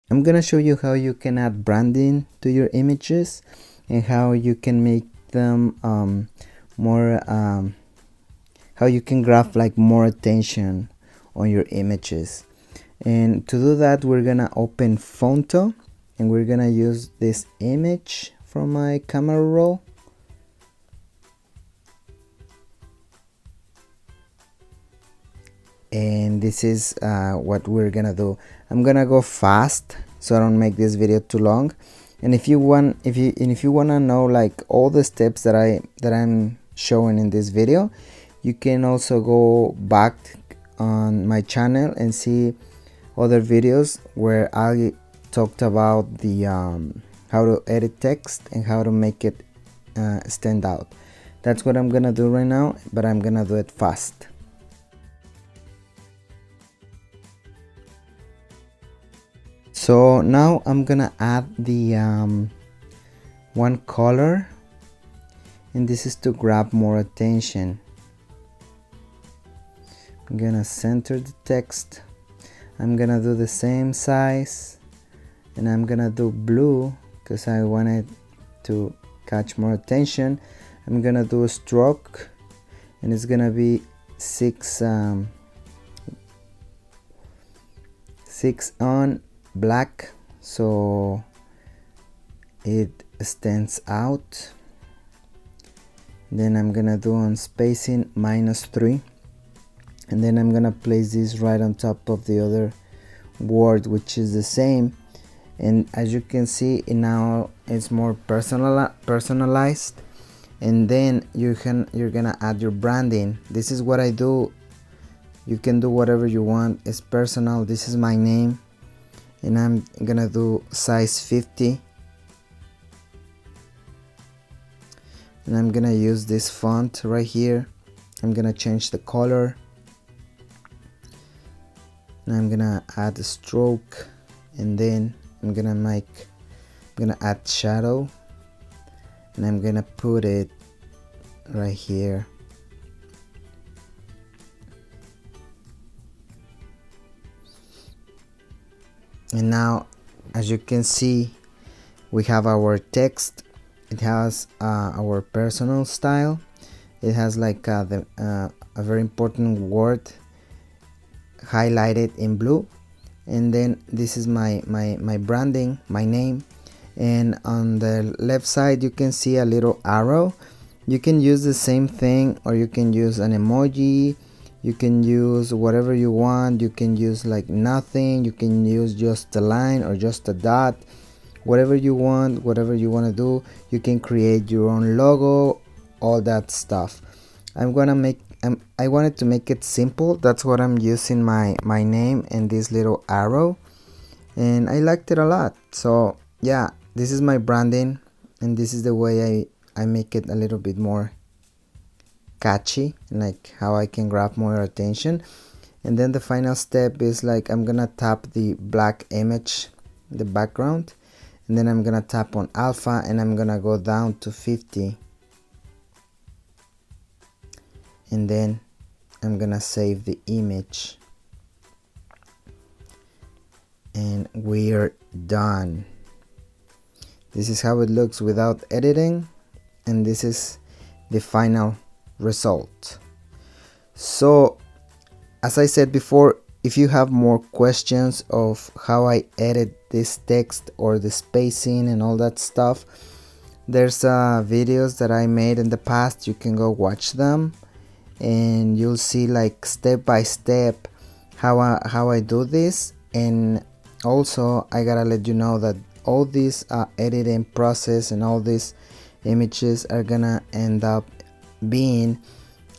I'm gonna show you how you can add branding to your images and how you can make them more how you can grab like more attention on your images. And to do that, we're gonna open Fonto and we're gonna use this image from my camera roll. And this is what we're gonna do. I'm gonna go fast so I don't make this video too long. And if you want to know like all the steps that I'm showing in this video, you can also go back on my channel and see other videos where I talked about the how to edit text and how to make it stand out. That's what I'm gonna do right now, but I'm gonna do it fast. So now I'm gonna add the one color, and this is to grab more attention. I'm gonna center the text. I'm gonna do the same size, and I'm gonna do blue because I wanted to catch more attention. I'm gonna do a stroke, and it's gonna be 6 on black so it stands out. Then I'm gonna do on spacing -3, and then I'm gonna place this right on top of the other word, which is the same. And as you can see, now it's more personalized. And then you're gonna add your branding. This is what I do. You can do whatever you want. It's personal. This is my name, and I'm gonna do size 50, and I'm gonna use this font right here. I'm gonna change the color, and I'm gonna add a stroke, and then I'm gonna add shadow, and I'm gonna put it right here. And now, as you can see, we have our text. It has our personal style. It has like a very important word highlighted in blue, and then this is my branding, my name. And on the left side you can see a little arrow. You can use the same thing, or you can use an emoji. You can use whatever you want. You can use like nothing. You can use just a line or just a dot. Whatever you want to do. You can create your own logo, all that stuff. I wanted to make it simple. That's what I'm using my name and this little arrow, and I liked it a lot. So yeah, this is my branding, and this is the way I make it a little bit more catchy, like how I can grab more attention. And then the final step is like I'm gonna tap the black image, the background, and then I'm gonna tap on alpha, and I'm gonna go down to 50, and then I'm gonna save the image, and we're done. This is how it looks without editing, and this is the final result. So as I said before, if you have more questions of how I edit this text or the spacing and all that stuff, there's videos that I made in the past. You can go watch them, and you'll see like step by step how I do this. And also I gotta let you know that all this editing process and all these images are gonna end up being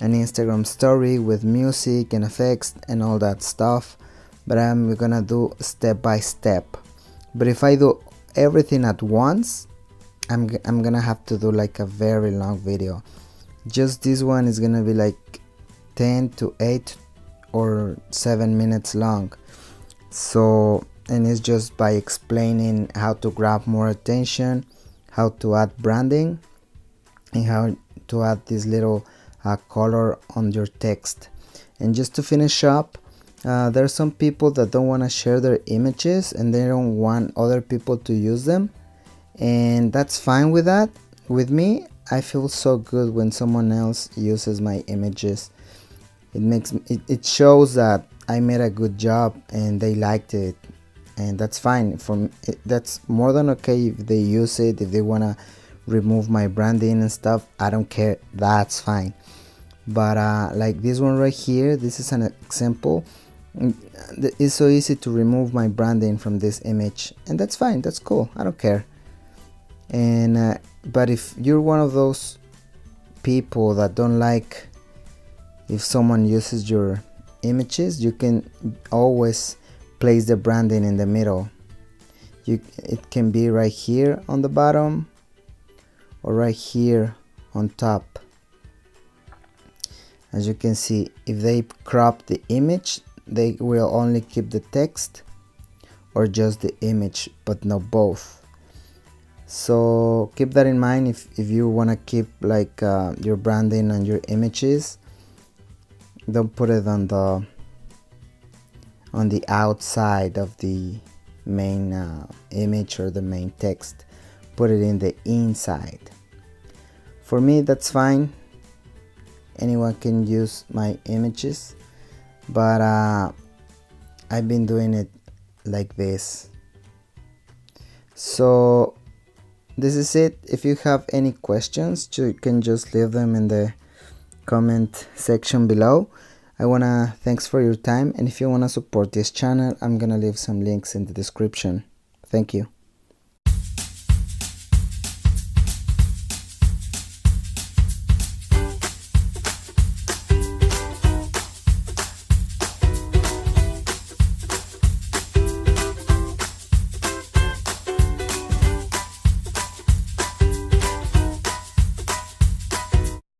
an Instagram story with music and effects and all that stuff, but I'm gonna do step by step. But if I do everything at once, I'm gonna have to do like a very long video. Just this one is gonna be like 10 to 8 or 7 minutes long. So, and it's just by explaining how to grab more attention, how to add branding, and how to add this little color on your text. And just to finish up, There are some people that don't want to share their images and they don't want other people to use them, and that's fine with that. With me, I feel so good when someone else uses my images. It shows that I made a good job and they liked it, and that's fine. That's more than okay if they use it. If they want to remove my branding and stuff, I don't care, that's fine. But like this one right here, this is an example. It's so easy to remove my branding from this image, and that's fine, that's cool, I don't care. And but if you're one of those people that don't like if someone uses your images, you can always place the branding in the middle. It can be right here on the bottom or right here on top. As you can see, if they crop the image, they will only keep the text or just the image, but not both. So keep that in mind if you want to keep like your branding and your images. Don't put it on the outside of the main image or the main text. Put it in the inside. For me, that's fine. Anyone can use my images, but I've been doing it like this. So this is it. If you have any questions, you can just leave them in the comment section below. Thanks for your time, and if you wanna support this channel, I'm gonna leave some links in the description. Thank you.